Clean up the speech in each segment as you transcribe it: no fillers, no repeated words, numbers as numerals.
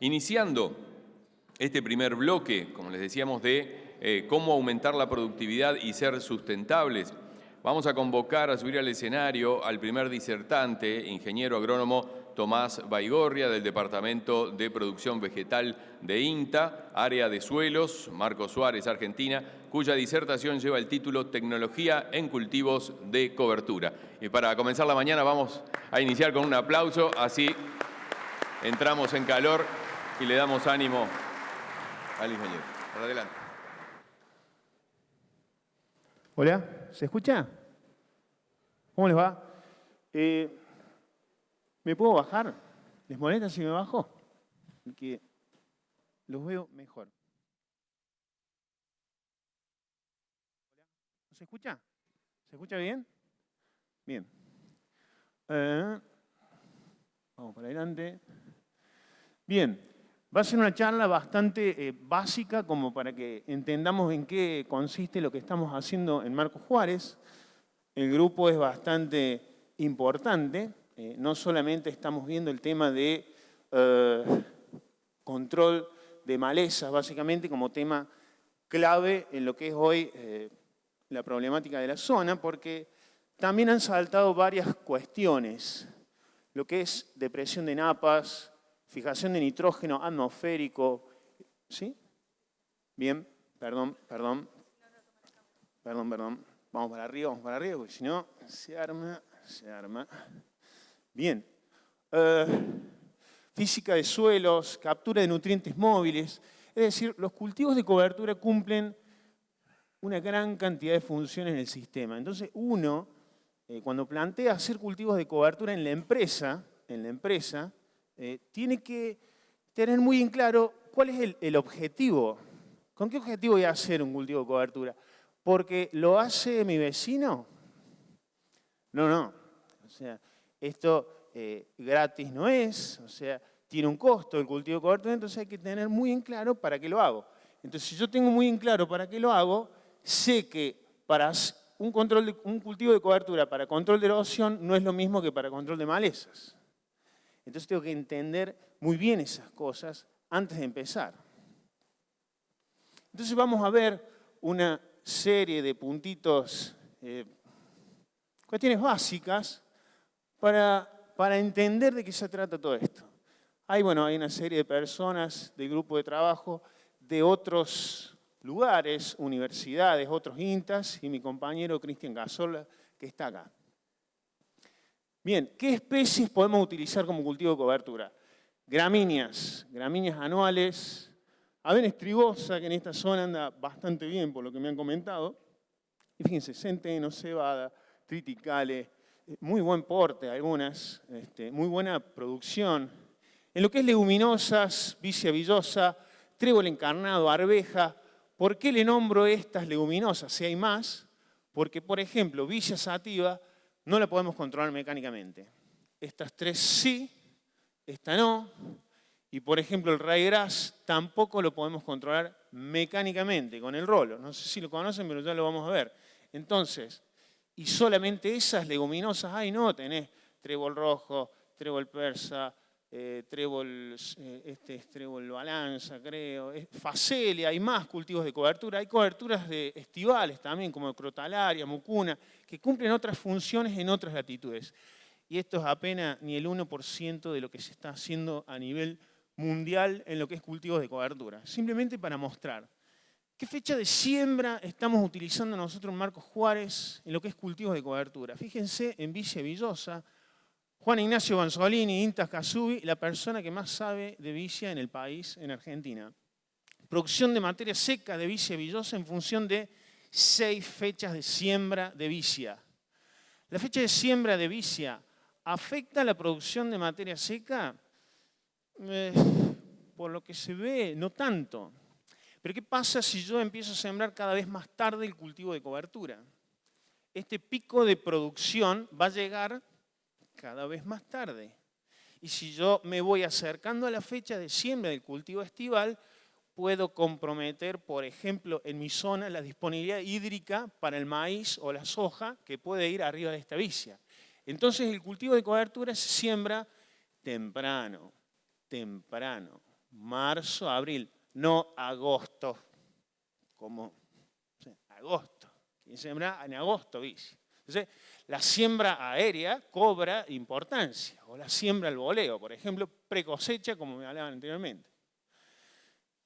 Iniciando este primer bloque, como les decíamos, de cómo aumentar la productividad y ser sustentables, vamos a convocar a subir al escenario al primer disertante, ingeniero agrónomo Tomás Baigorria, del Departamento de Producción Vegetal de INTA, área de suelos, Marcos Suárez, Argentina, cuya disertación lleva el título Tecnología en cultivos de cobertura. Y para comenzar la mañana vamos a iniciar con un aplauso, así entramos en calor y le damos ánimo al ingeniero. Por adelante. Hola, ¿se escucha? ¿Cómo les va? ¿Me puedo bajar? ¿Les molesta si me bajo? Porque los veo mejor. ¿Se escucha? ¿Se escucha bien? Bien. Vamos para adelante. Bien. Va a ser una charla bastante básica como para que entendamos en qué consiste lo que estamos haciendo en Marcos Juárez. El grupo es bastante importante. No solamente estamos viendo el tema de control de malezas, básicamente como tema clave en lo que es hoy la problemática de la zona, porque también han saltado varias cuestiones. Lo que es depresión de napas, fijación de nitrógeno atmosférico, ¿sí? Bien, perdón. Vamos para arriba, porque si no, se arma. Bien. Física de suelos, captura de nutrientes móviles. Es decir, los cultivos de cobertura cumplen una gran cantidad de funciones en el sistema. Entonces, uno, cuando plantea hacer cultivos de cobertura en la empresa, tiene que tener muy en claro cuál es el objetivo. ¿Con qué objetivo voy a hacer un cultivo de cobertura? ¿Porque lo hace mi vecino? No. O sea, esto gratis no es, o sea, tiene un costo el cultivo de cobertura, entonces hay que tener muy en claro para qué lo hago. Entonces, si yo tengo muy en claro para qué lo hago, sé que para un cultivo de cobertura para control de erosión no es lo mismo que para control de malezas. Entonces tengo que entender muy bien esas cosas antes de empezar. Entonces vamos a ver una serie de puntitos, cuestiones básicas para entender de qué se trata todo esto. Hay una serie de personas del grupo de trabajo de otros lugares, universidades, otros INTAs y mi compañero Cristian Gasola que está acá. Bien, ¿qué especies podemos utilizar como cultivo de cobertura? Gramíneas anuales, avena estribosa, que en esta zona anda bastante bien por lo que me han comentado. Y fíjense, centeno, cebada, triticale, muy buen porte algunas, muy buena producción. En lo que es leguminosas, vicia villosa, trébol encarnado, arveja. ¿Por qué le nombro estas leguminosas? Si hay más, porque por ejemplo, vicia sativa no la podemos controlar mecánicamente. Estas tres sí, esta no. Y por ejemplo, el ryegrass tampoco lo podemos controlar mecánicamente con el rolo. No sé si lo conocen, pero ya lo vamos a ver. Entonces, y solamente esas leguminosas, no, tenés trébol rojo, trébol persa, trébol balanza, creo, facelia, hay más cultivos de cobertura, hay coberturas estivales también, como crotalaria, mucuna, que cumplen otras funciones en otras latitudes. Y esto es apenas ni el 1% de lo que se está haciendo a nivel mundial en lo que es cultivos de cobertura. Simplemente para mostrar qué fecha de siembra estamos utilizando nosotros en Marcos Juárez en lo que es cultivos de cobertura. Fíjense en vicia villosa, Juan Ignacio Banzolini, INTA Casubi, la persona que más sabe de vicia en el país, en Argentina. Producción de materia seca de vicia villosa en función de 6 fechas de siembra de vicia. La fecha de siembra de vicia afecta la producción de materia seca. Por lo que se ve, no tanto. Pero ¿qué pasa si yo empiezo a sembrar cada vez más tarde el cultivo de cobertura? Este pico de producción va a llegar cada vez más tarde. Y si yo me voy acercando a la fecha de siembra del cultivo estival, puedo comprometer, por ejemplo, en mi zona, la disponibilidad hídrica para el maíz o la soja, que puede ir arriba de esta vicia. Entonces el cultivo de cobertura se siembra temprano, marzo, abril, no agosto, como agosto. ¿Quién siembra en agosto vicia? Entonces, la siembra aérea cobra importancia, o la siembra al voleo, por ejemplo, precosecha, como me hablaban anteriormente.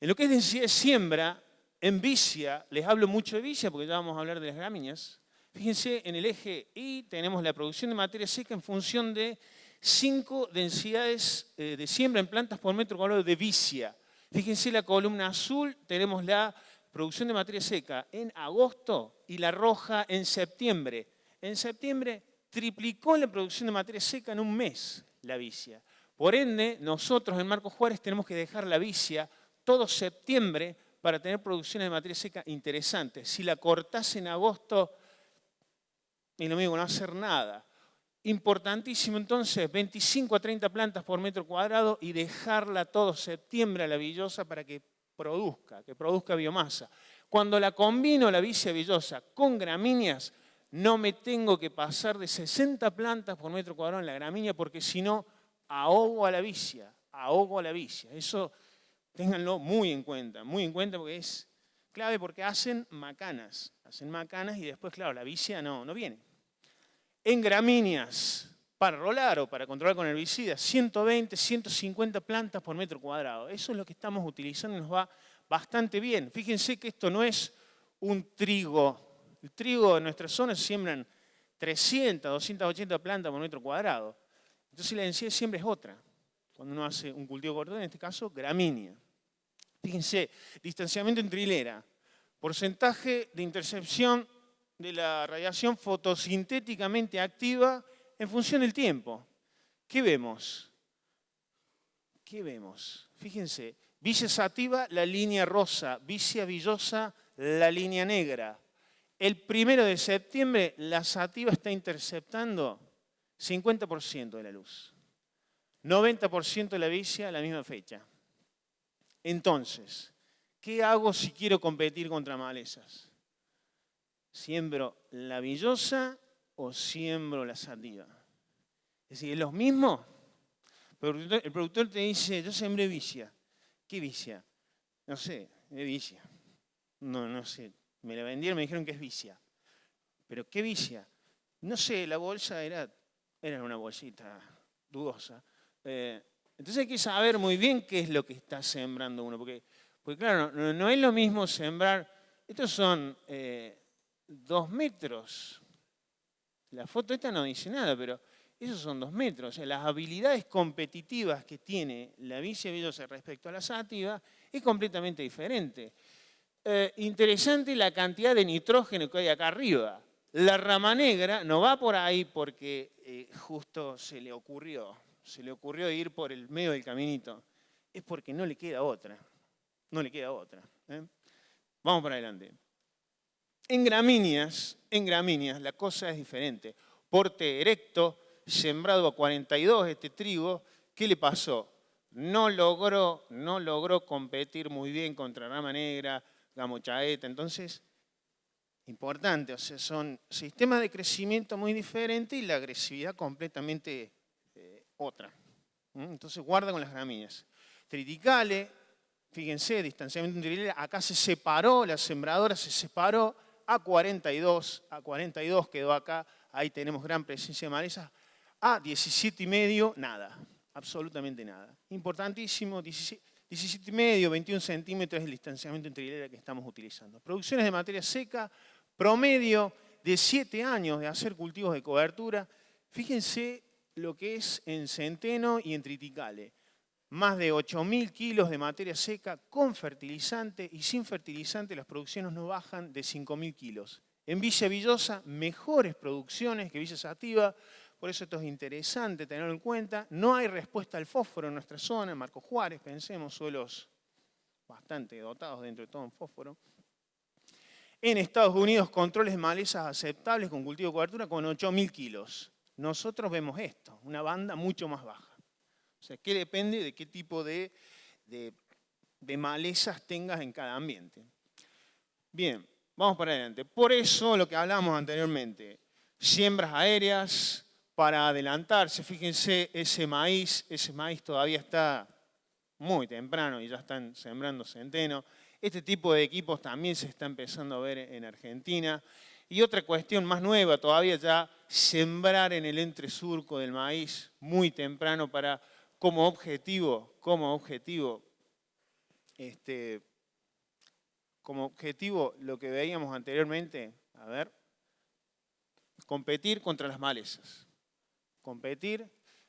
En lo que es densidad de siembra, en vicia, les hablo mucho de vicia porque ya vamos a hablar de las gramíneas. Fíjense, en el eje Y tenemos la producción de materia seca en función de 5 densidades de siembra en plantas por metro cuadrado de vicia. Fíjense la columna azul, tenemos la producción de materia seca en agosto y la roja en septiembre. En septiembre triplicó la producción de materia seca en un mes la vicia. Por ende, nosotros en Marcos Juárez tenemos que dejar la vicia todo septiembre para tener producciones de materia seca interesantes. Si la cortás en agosto, y lo mismo, no hacer nada. Importantísimo entonces, 25 a 30 plantas por metro cuadrado y dejarla todo septiembre a la villosa para que produzca biomasa. Cuando la combino la vicia villosa con gramíneas, no me tengo que pasar de 60 plantas por metro cuadrado en la gramínea porque si no, ahogo a la vicia. Eso ténganlo muy en cuenta porque es clave porque hacen macanas y después, claro, la vicia no viene. En gramíneas, para rolar o para controlar con herbicidas, 120, 150 plantas por metro cuadrado. Eso es lo que estamos utilizando y nos va bastante bien. Fíjense que esto no es un trigo. El trigo en nuestra zona se siembran 300, 280 plantas por metro cuadrado. Entonces la densidad de siembra es otra. Cuando uno hace un cultivo corto, en este caso, gramínea. Fíjense, distanciamiento entre hilera, porcentaje de intercepción de la radiación fotosintéticamente activa en función del tiempo. ¿Qué vemos? Fíjense, vicia sativa, la línea rosa, vicia villosa, la línea negra. El 1 de septiembre la sativa está interceptando 50% de la luz. 90% de la vicia a la misma fecha. Entonces, ¿qué hago si quiero competir contra malezas? ¿Siembro la villosa o siembro la sativa? Es decir, ¿es lo mismo? El productor te dice, yo sembré vicia. ¿Qué vicia? No sé, es vicia. No sé, me la vendieron, me dijeron que es vicia. ¿Pero qué vicia? No sé, la bolsa era una bolsita dudosa. Entonces hay que saber muy bien qué es lo que está sembrando uno. Porque claro, no es lo mismo sembrar. Estos son 2 metros. La foto esta no dice nada, pero esos son 2 metros. O sea, las habilidades competitivas que tiene la vicia villosa respecto a la sativa es completamente diferente. Interesante la cantidad de nitrógeno que hay acá arriba. La rama negra no va por ahí porque justo se le ocurrió ir por el medio del caminito. Es porque no le queda otra. Vamos para adelante. En gramíneas la cosa es diferente. Porte erecto, sembrado a 42 este trigo, ¿qué le pasó? No logró competir muy bien contra rama negra, gamochaeta. Entonces, importante, o sea, son sistemas de crecimiento muy diferentes y la agresividad completamente otra. Entonces, guarda con las gramíneas. Triticale, fíjense, distanciamiento entre hileras, acá se separó, la sembradora se separó a 42 quedó acá, ahí tenemos gran presencia de malezas. A 17,5, nada, absolutamente nada. Importantísimo, 17,5, 21 centímetros es el distanciamiento entre hileras que estamos utilizando. Producciones de materia seca, promedio de 7 años de hacer cultivos de cobertura. Fíjense lo que es en centeno y en triticale. Más de 8.000 kilos de materia seca con fertilizante y sin fertilizante las producciones no bajan de 5.000 kilos. En vicia villosa, mejores producciones que vicia sativa, por eso esto es interesante tenerlo en cuenta. No hay respuesta al fósforo en nuestra zona, en Marcos Juárez, pensemos, suelos bastante dotados dentro de todo en fósforo. En Estados Unidos, controles de malezas aceptables con cultivo de cobertura con 8.000 kilos. Nosotros vemos esto, una banda mucho más baja. O sea, que depende de qué tipo de malezas tengas en cada ambiente. Bien, vamos para adelante. Por eso lo que hablamos anteriormente, siembras aéreas para adelantarse. Fíjense, ese maíz todavía está muy temprano y ya están sembrando centeno. Este tipo de equipos también se está empezando a ver en Argentina. Y otra cuestión más nueva todavía, ya sembrar en el entresurco del maíz muy temprano para, como objetivo, lo que veíamos anteriormente, a ver, competir contra las malezas.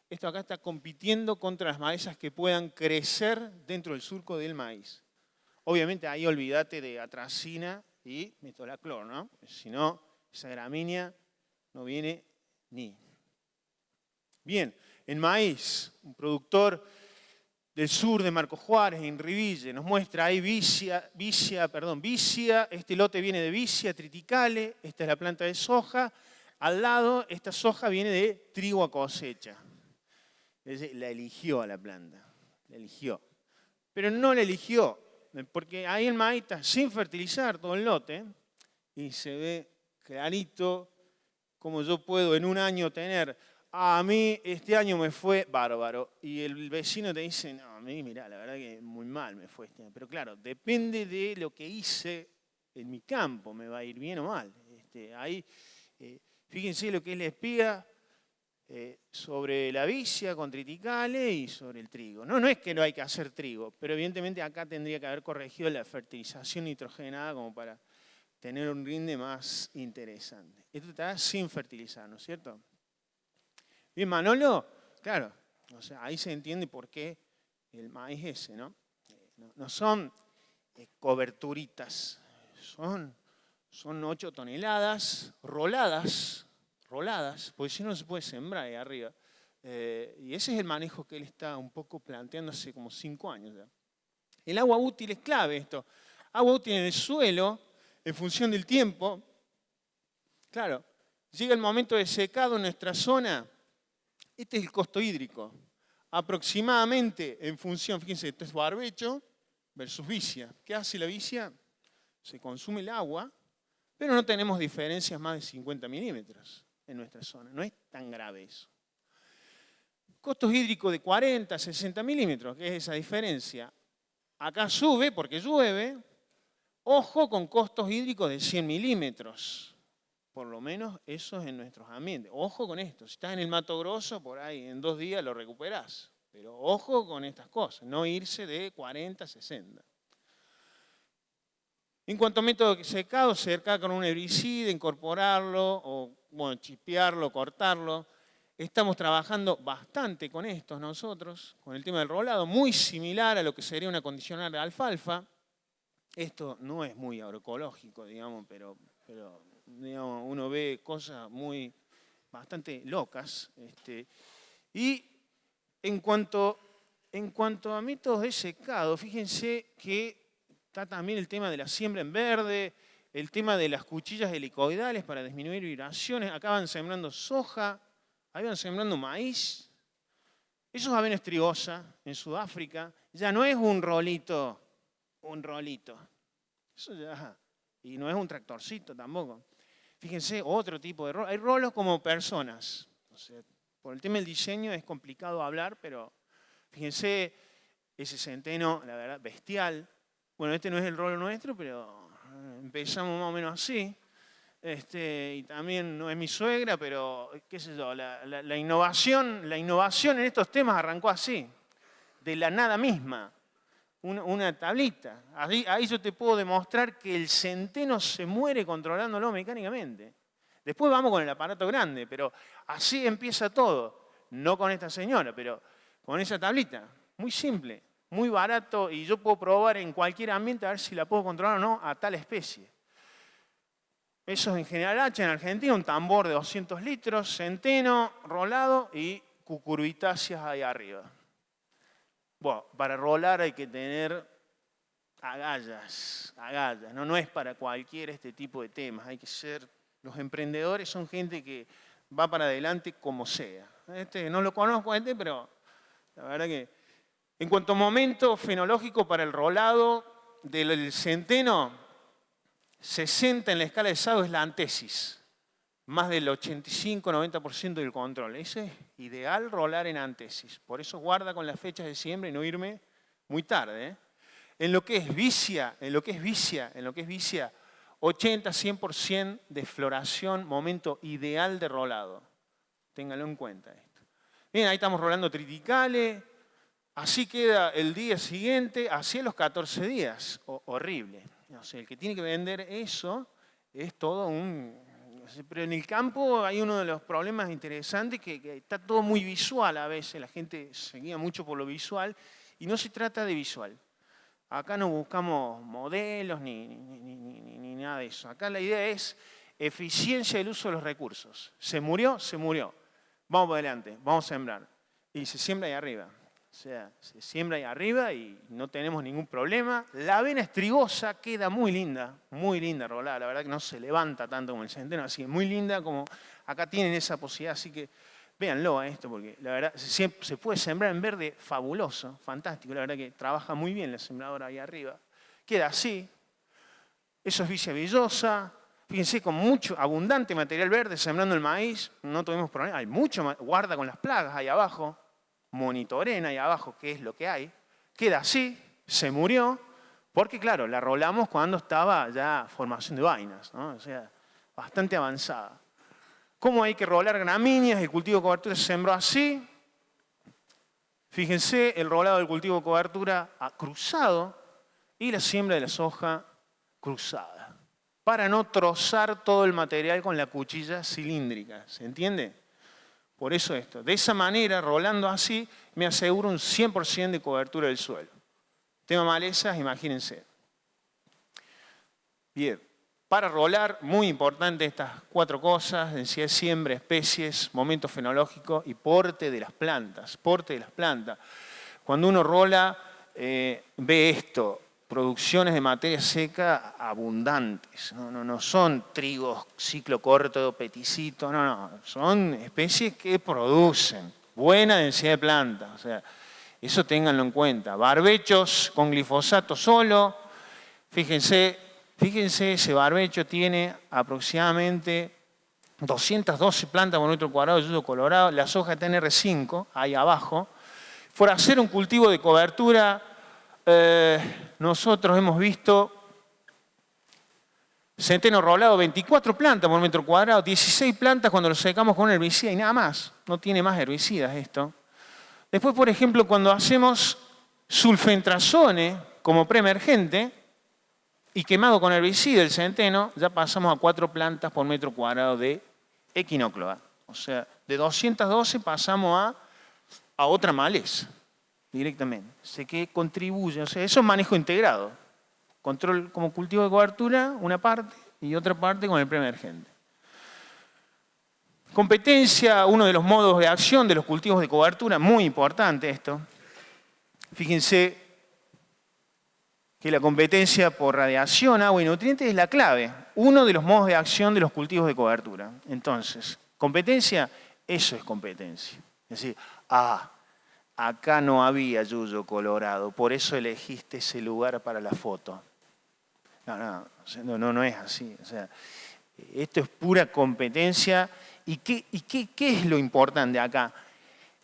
Esto acá está compitiendo contra las malezas que puedan crecer dentro del surco del maíz. Obviamente ahí olvídate de atracina y metolaclor, ¿no? Si no, esa gramínea no viene ni. Bien, en maíz, un productor del sur de Marcos Juárez, en Riville, nos muestra ahí vicia, este lote viene de Vicia triticale, esta es la planta de soja, al lado esta soja viene de trigo a cosecha. La eligió a la planta, la eligió. Pero no la eligió, porque ahí el maíz está sin fertilizar todo el lote y se ve clarito como yo puedo en un año tener, a mí este año me fue bárbaro, y el vecino te dice, no, a mí mirá, la verdad que muy mal me fue este año. Pero claro, depende de lo que hice en mi campo, me va a ir bien o mal. Ahí, fíjense lo que es la espiga sobre la vicia con triticale y sobre el trigo. No es que no hay que hacer trigo, pero evidentemente acá tendría que haber corregido la fertilización nitrogenada como para tener un rinde más interesante. Esto está sin fertilizar, ¿no es cierto? Bien, Manolo, claro, o sea, ahí se entiende por qué el maíz ese, ¿no? No son coberturitas, son 8 toneladas roladas, porque si no, no se puede sembrar ahí arriba. Y ese es el manejo que él está un poco planteando hace como 5 años ya. El agua útil es clave esto. Agua útil en el suelo, en función del tiempo. Claro, llega el momento de secado en nuestra zona. Este es el costo hídrico. Aproximadamente en función, fíjense, esto es barbecho versus vicia. ¿Qué hace la vicia? Se consume el agua, pero no tenemos diferencias más de 50 milímetros en nuestra zona. No es tan grave eso. Costos hídricos de 40, 60 milímetros, ¿qué es esa diferencia? Acá sube porque llueve. Ojo con costos hídricos de 100 milímetros. Por lo menos eso es en nuestros ambientes. Ojo con esto. Si estás en el Mato Grosso, por ahí en 2 días lo recuperás. Pero ojo con estas cosas. No irse de 40 a 60. En cuanto a método de secado, cercar con un herbicida, incorporarlo, o bueno, chispearlo, cortarlo. Estamos trabajando bastante con estos nosotros, con el tema del rolado, muy similar a lo que sería una condicional de alfalfa. Esto no es muy agroecológico, digamos, pero digamos, uno ve cosas bastante locas. Y en cuanto a métodos de secado, fíjense que está también el tema de la siembra en verde, el tema de las cuchillas helicoidales para disminuir vibraciones. Acá van sembrando soja, ahí van sembrando maíz. Eso es avena estrigosa en Sudáfrica. Ya no es un rolito. Eso ya, y no es un tractorcito tampoco. Fíjense, otro tipo de rolos. Hay rolos como personas. O sea, por el tema del diseño es complicado hablar, pero fíjense ese centeno, la verdad, bestial. Bueno, este no es el rolo nuestro, pero empezamos más o menos así. Y también no es mi suegra, pero qué sé yo, la innovación en estos temas arrancó así, de la nada misma. Una tablita. Ahí yo te puedo demostrar que el centeno se muere controlándolo mecánicamente. Después vamos con el aparato grande, pero así empieza todo. No con esta señora, pero con esa tablita. Muy simple, muy barato, y yo puedo probar en cualquier ambiente a ver si la puedo controlar o no a tal especie. Eso es en General H en Argentina, un tambor de 200 litros, centeno, rolado y cucurbitáceas ahí arriba. Bueno, para rolar hay que tener agallas, no es para cualquier tipo de temas, hay que ser, los emprendedores son gente que va para adelante como sea. No lo conozco pero la verdad que en cuanto a momento fenológico para el rolado del centeno, 60 en la escala de Sado es la antesis, más del 85-90% del control. Ese es ideal rolar en antesis. Por eso guarda con las fechas de siembra y no irme muy tarde, ¿eh? En lo que es vicia, 80-100% de floración, momento ideal de rolado. Ténganlo en cuenta esto. Bien, ahí estamos rolando triticales. Así queda el día siguiente, así a los 14 días. Horrible. O sea, el que tiene que vender eso es todo un... Pero en el campo hay uno de los problemas interesantes que está todo muy visual a veces. La gente se guía mucho por lo visual y no se trata de visual. Acá no buscamos modelos ni nada de eso. Acá la idea es eficiencia del uso de los recursos. Se murió, se murió. Vamos para adelante, vamos a sembrar. Y se siembra ahí arriba. O sea, se siembra ahí arriba y no tenemos ningún problema. La avena estrigosa queda muy linda rolada. La verdad que no se levanta tanto como el centeno, así que muy linda como acá tienen esa posibilidad. Así que véanlo a esto, porque la verdad se puede sembrar en verde fabuloso, fantástico. La verdad que trabaja muy bien la sembradora ahí arriba. Queda así. Eso es vicia villosa. Fíjense, con mucho, abundante material verde sembrando el maíz. No tuvimos problema. Hay mucho, guarda con las plagas ahí abajo. Monitoreen ahí abajo qué es lo que hay. Queda así, se murió, porque claro, la rolamos cuando estaba ya formación de vainas, ¿no? O sea, bastante avanzada. ¿Cómo hay que rolar gramíneas? El cultivo de cobertura se sembró así. Fíjense, el rolado del cultivo de cobertura cruzado y la siembra de la soja cruzada, para no trozar todo el material con la cuchilla cilíndrica, ¿se entiende? Por eso esto. De esa manera, rolando así, me aseguro un 100% de cobertura del suelo. Tema malezas, imagínense. Bien. Para rolar, muy importante estas 4 cosas: densidad de siembra, especies, momento fenológico y porte de las plantas. Porte de las plantas. Cuando uno rola, ve esto: producciones de materia seca abundantes. No son trigos ciclo corto, peticito, no. Son especies que producen buena densidad de planta. O sea, eso ténganlo en cuenta. Barbechos con glifosato solo. Fíjense, ese barbecho tiene aproximadamente 212 plantas por metro cuadrado de yuyo colorado. La soja TNR5, ahí abajo. Por hacer un cultivo de cobertura, nosotros hemos visto centeno rolado, 24 plantas por metro cuadrado, 16 plantas cuando lo secamos con herbicida y nada más. No tiene más herbicidas esto. Después, por ejemplo, cuando hacemos sulfentrazone como preemergente y quemado con herbicida el centeno, ya pasamos a 4 plantas por metro cuadrado de equinocloa. O sea, de 212 pasamos a otra maleza directamente. Sé que contribuye, o sea, eso es manejo integrado. Control como cultivo de cobertura, una parte, y otra parte con el preemergente. Competencia, uno de los modos de acción de los cultivos de cobertura, muy importante esto. Fíjense que la competencia por radiación, agua y nutrientes es la clave. Uno de los modos de acción de los cultivos de cobertura. Entonces, competencia, eso es competencia. Es decir, acá no había yuyo colorado, por eso elegiste ese lugar para la foto. No es así. O sea, esto es pura competencia. ¿Y qué es lo importante acá?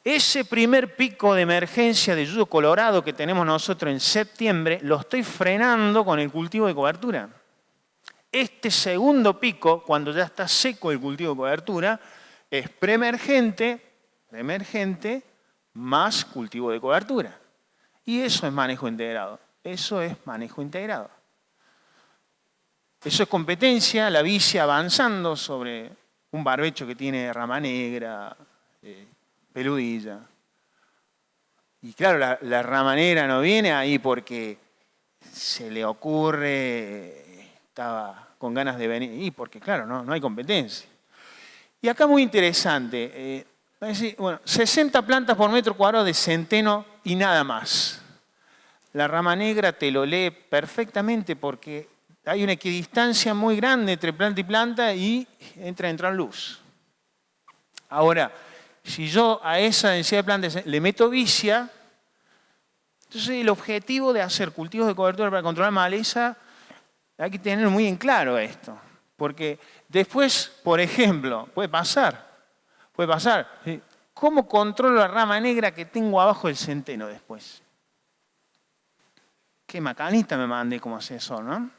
Ese primer pico de emergencia de yuyo colorado que tenemos nosotros en septiembre, lo estoy frenando con el cultivo de cobertura. Este segundo pico, cuando ya está seco el cultivo de cobertura, es preemergente más cultivo de cobertura. Y eso es manejo integrado. Eso es manejo integrado. Eso es competencia, la vicia avanzando sobre un barbecho que tiene rama negra, peludilla. Y claro, la rama negra no viene ahí porque se le ocurre, estaba con ganas de venir, y porque claro, no hay competencia. Y acá muy interesante, 60 plantas por metro cuadrado de centeno y nada más. La rama negra te lo lee perfectamente porque hay una equidistancia muy grande entre planta y planta y entra luz. Ahora, si yo a esa densidad de plantas le meto vicia, entonces el objetivo de hacer cultivos de cobertura para controlar maleza, hay que tener muy en claro esto. Porque después, por ejemplo, puede pasar. ¿Cómo controlo la rama negra que tengo abajo del centeno después? qué macanita me mandé como asesor, ¿no?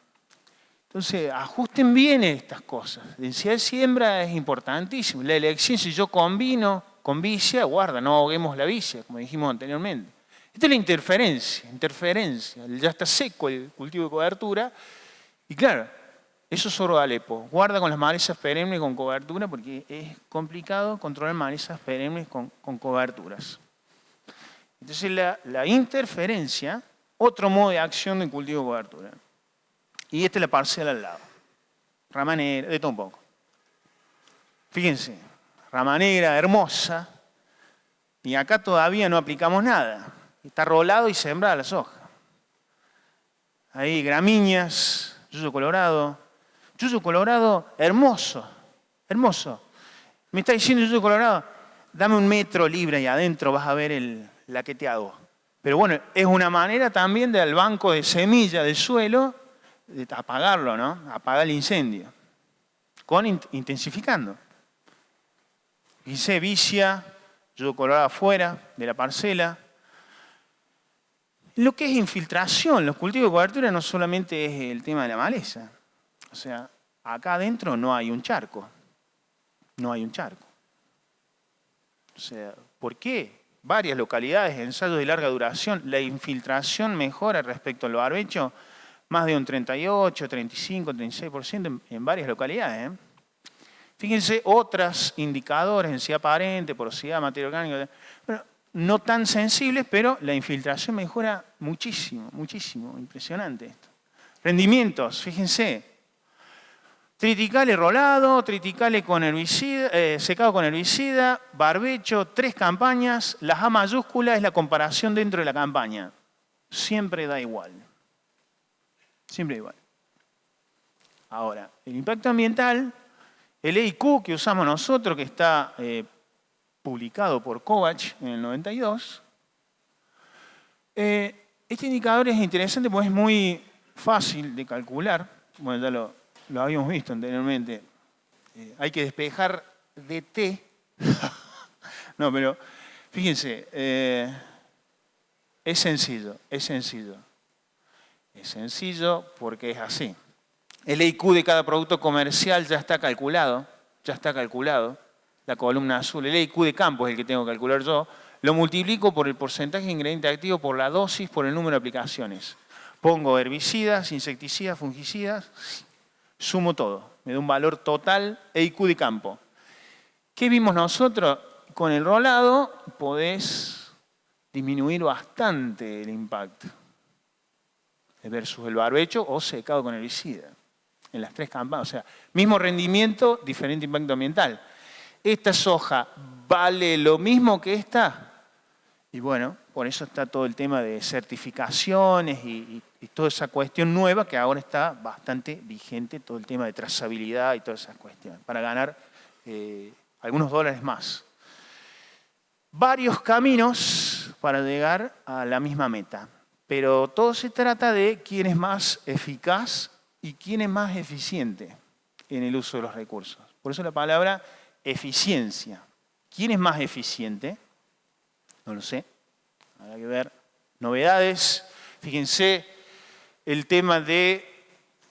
Entonces, ajusten bien estas cosas. La densidad de siembra es importantísimo. La elección, si yo combino con vicia, guarda, no ahoguemos la vicia, como dijimos anteriormente. Esta es la interferencia. Ya está seco el cultivo de cobertura. Y claro, eso es Sorgo de Alepo. Guarda con las malezas perennes con cobertura porque es complicado controlar malezas perennes con coberturas. Entonces, la interferencia, otro modo de acción del cultivo de cobertura. Y esta es la parcela al lado. Rama negra, de todo un poco. Fíjense, rama negra, hermosa. Y acá todavía no aplicamos nada. Está rolado y sembrada la soja. Ahí gramíneas, yuyo colorado. Yuyo colorado, hermoso, hermoso. Me está diciendo yuyo colorado, dame 1 metro libre y adentro vas a ver el laqueteado. Pero bueno, es una manera también del banco de semilla del suelo de apagarlo, ¿no? Apagar el incendio. Intensificando. Dice vicia, yuyo colorado afuera de la parcela. Lo que es infiltración, los cultivos de cobertura no solamente es el tema de la maleza. O sea, acá adentro no hay un charco. No hay un charco. O sea, ¿por qué? Varias localidades, ensayos de larga duración, la infiltración mejora respecto al barbecho, más de un 38, 35, 36% en varias localidades. Fíjense, otros indicadores, densidad aparente, porosidad, materia orgánica, bueno, no tan sensibles, pero la infiltración mejora muchísimo, muchísimo, impresionante esto. Rendimientos, fíjense, triticale rolado, triticale con herbicida, secado con herbicida, barbecho, 3 campañas, la A mayúscula es la comparación dentro de la campaña. Siempre da igual. Siempre da igual. Ahora, el impacto ambiental, el EIQ que usamos nosotros, que está publicado por Kovacs en el 92, este indicador es interesante porque es muy fácil de calcular. Bueno, ya lo habíamos visto anteriormente. Hay que despejar DT. No, pero fíjense, es sencillo. Es sencillo porque es así. El EIQ de cada producto comercial ya está calculado. La columna azul, el EIQ de campo es el que tengo que calcular yo. Lo multiplico por el porcentaje de ingrediente activo, por la dosis, por el número de aplicaciones. Pongo herbicidas, insecticidas, fungicidas, sumo todo. Me da un valor total EIQ de campo. ¿Qué vimos nosotros? Con el rolado podés disminuir bastante el impacto versus el barbecho o secado con herbicida. En las 3 campañas. O sea, mismo rendimiento, diferente impacto ambiental. ¿Esta soja vale lo mismo que esta? Y bueno, por eso está todo el tema de certificaciones y toda esa cuestión nueva que ahora está bastante vigente, todo el tema de trazabilidad y todas esas cuestiones, para ganar algunos dólares más. Varios caminos para llegar a la misma meta, pero todo se trata de quién es más eficaz y quién es más eficiente en el uso de los recursos. Por eso la palabra eficiencia. ¿Quién es más eficiente? No lo sé. Habrá que ver. Novedades. Fíjense el tema de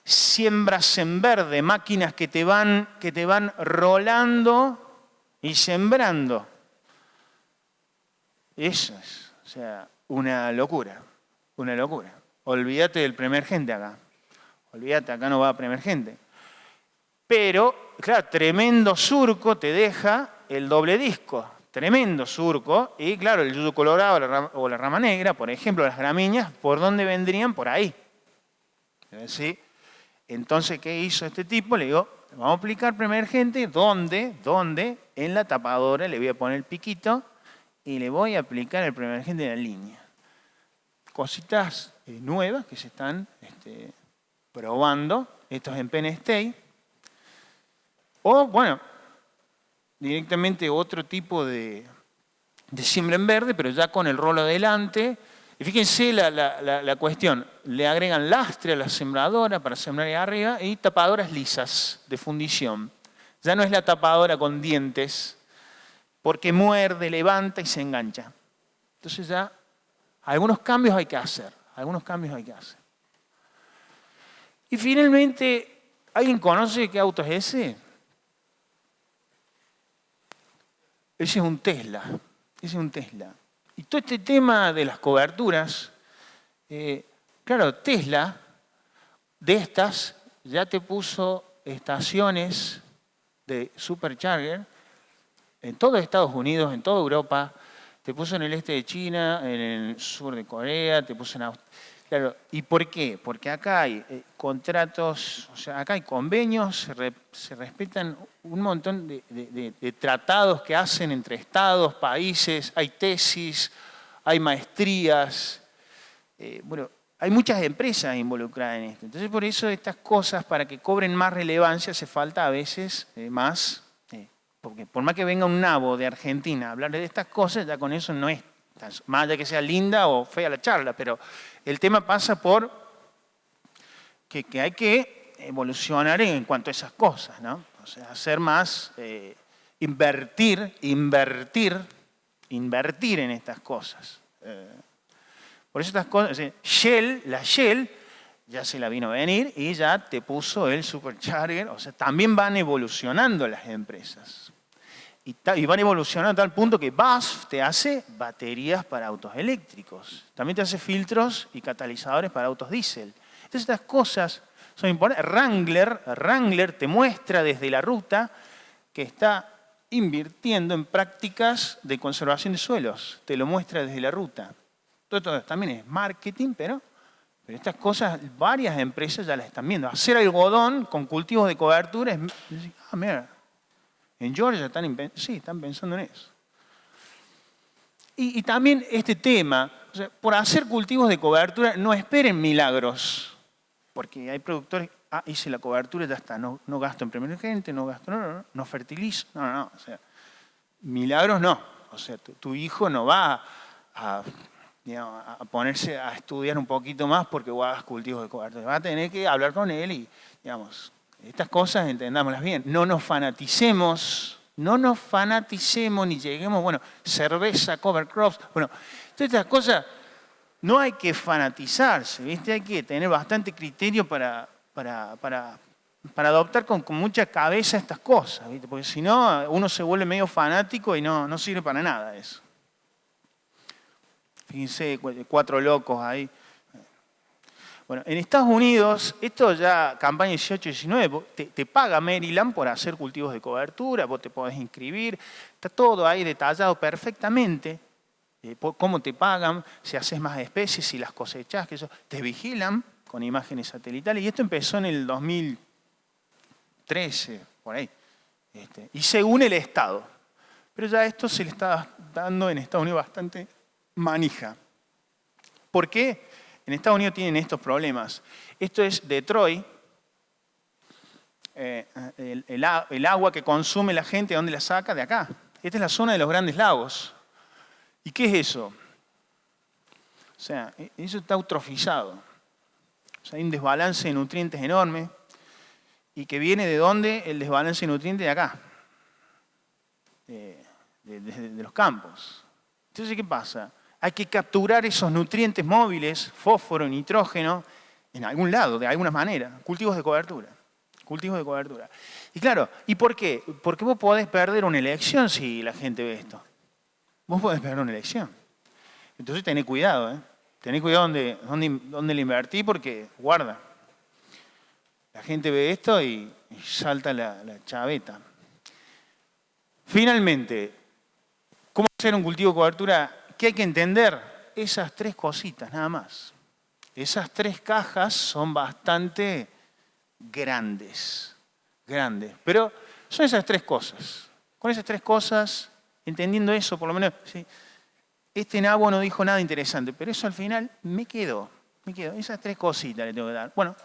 siembras en verde, máquinas que te van rolando y sembrando. Eso es, o sea, una locura. Olvídate del preemergente acá. Olvídate, acá no va a preemergente. Pero, claro, tremendo surco te deja el doble disco. Tremendo surco. Y, claro, el yuyo colorado o la rama negra, por ejemplo, las gramíneas, ¿por dónde vendrían? Por ahí. ¿Sí? Entonces, ¿qué hizo este tipo? Le digo, vamos a aplicar preemergente. ¿Dónde? En la tapadora le voy a poner el piquito y le voy a aplicar el preemergente en la línea. Cositas nuevas que se están probando. Esto es en Penn State. O, bueno, directamente otro tipo de siembra en verde, pero ya con el rolo adelante. Y fíjense la cuestión. Le agregan lastre a la sembradora para sembrar ahí arriba y tapadoras lisas de fundición. Ya no es la tapadora con dientes, porque muerde, levanta y se engancha. Entonces ya algunos cambios hay que hacer. algunos cambios hay que hacer. Y finalmente, ¿alguien conoce qué auto es ese? Ese es un Tesla. Ese es un Tesla. Y todo este tema de las coberturas, claro, Tesla de estas ya te puso estaciones de supercharger en todo Estados Unidos, en toda Europa, te puso en el este de China, en el sur de Corea, te puso en Australia. Claro, ¿y por qué? Porque acá hay contratos, o sea, acá hay convenios, se respetan un montón de tratados que hacen entre estados, países, hay tesis, hay maestrías, bueno, hay muchas empresas involucradas en esto. Entonces, por eso estas cosas, para que cobren más relevancia, hace falta a veces más, porque por más que venga un nabo de Argentina a hablar de estas cosas, ya con eso no es, más allá que sea linda o fea la charla, pero el tema pasa por que hay que evolucionar en cuanto a esas cosas, ¿no? O sea, hacer más, invertir en estas cosas. Por eso estas cosas, la Shell ya se la vino a venir y ya te puso el supercharger, o sea, también van evolucionando las empresas. Y van evolucionando a tal punto que BASF te hace baterías para autos eléctricos. También te hace filtros y catalizadores para autos diésel. Entonces estas cosas son importantes. Wrangler te muestra desde la ruta que está invirtiendo en prácticas de conservación de suelos. Te lo muestra desde la ruta. Todo esto también es marketing, pero estas cosas varias empresas ya las están viendo. Hacer algodón con cultivos de cobertura es mira, en Georgia están pensando en eso. Y también este tema, o sea, por hacer cultivos de cobertura, no esperen milagros. Porque hay productores, hice la cobertura y ya está, no gasto en primogénito, no fertilizo, no, o sea, milagros no. O sea, tu hijo no va a ponerse a estudiar un poquito más porque vos hagas cultivos de cobertura. Va a tener que hablar con él y, digamos, estas cosas entendámoslas bien. No nos fanaticemos ni lleguemos, bueno, cerveza, cover crops, bueno, todas estas cosas no hay que fanatizarse, ¿viste? Hay que tener bastante criterio para adoptar con mucha cabeza estas cosas, ¿viste? Porque si no, uno se vuelve medio fanático y no sirve para nada eso. Fíjense, 4 locos ahí. Bueno, en Estados Unidos, esto ya, campaña 18-19, te paga Maryland por hacer cultivos de cobertura, vos te podés inscribir, está todo ahí detallado perfectamente, cómo te pagan, si haces más especies, si las cosechás, que eso, te vigilan con imágenes satelitales, y esto empezó en el 2013, por ahí, y según el Estado. Pero ya esto se le está dando en Estados Unidos bastante manija. ¿Por qué? En Estados Unidos tienen estos problemas. Esto es Detroit, el agua que consume la gente, ¿de dónde la saca? De acá. Esta es la zona de los Grandes Lagos. ¿Y qué es eso? O sea, eso está eutrofizado. O sea, hay un desbalance de nutrientes enorme. ¿Y que viene de dónde? El desbalance de nutrientes de acá. De los campos. Entonces, ¿qué pasa? Hay que capturar esos nutrientes móviles, fósforo y nitrógeno, en algún lado, de alguna manera. Cultivos de cobertura. Cultivos de cobertura. Y claro, ¿y por qué? Porque vos podés perder una elección si la gente ve esto. Vos podés perder una elección. Entonces tené cuidado, ¿eh? Tené cuidado dónde le invertí porque, guarda, la gente ve esto y salta la chaveta. Finalmente, ¿cómo hacer un cultivo de cobertura? ¿Qué hay que entender? Esas 3 cositas, nada más. Esas 3 cajas son bastante grandes. Pero son esas 3 cosas. Con esas 3 cosas, entendiendo eso, por lo menos, ¿sí? Este nabo no dijo nada interesante, pero eso al final me quedó. Esas 3 cositas le tengo que dar. Bueno,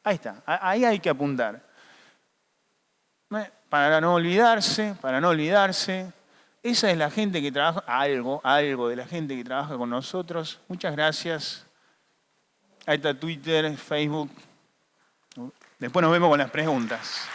ahí está. Ahí hay que apuntar. Para no olvidarse. Esa es la gente que trabaja, algo de la gente que trabaja con nosotros. Muchas gracias. Ahí está Twitter, Facebook. Después nos vemos con las preguntas.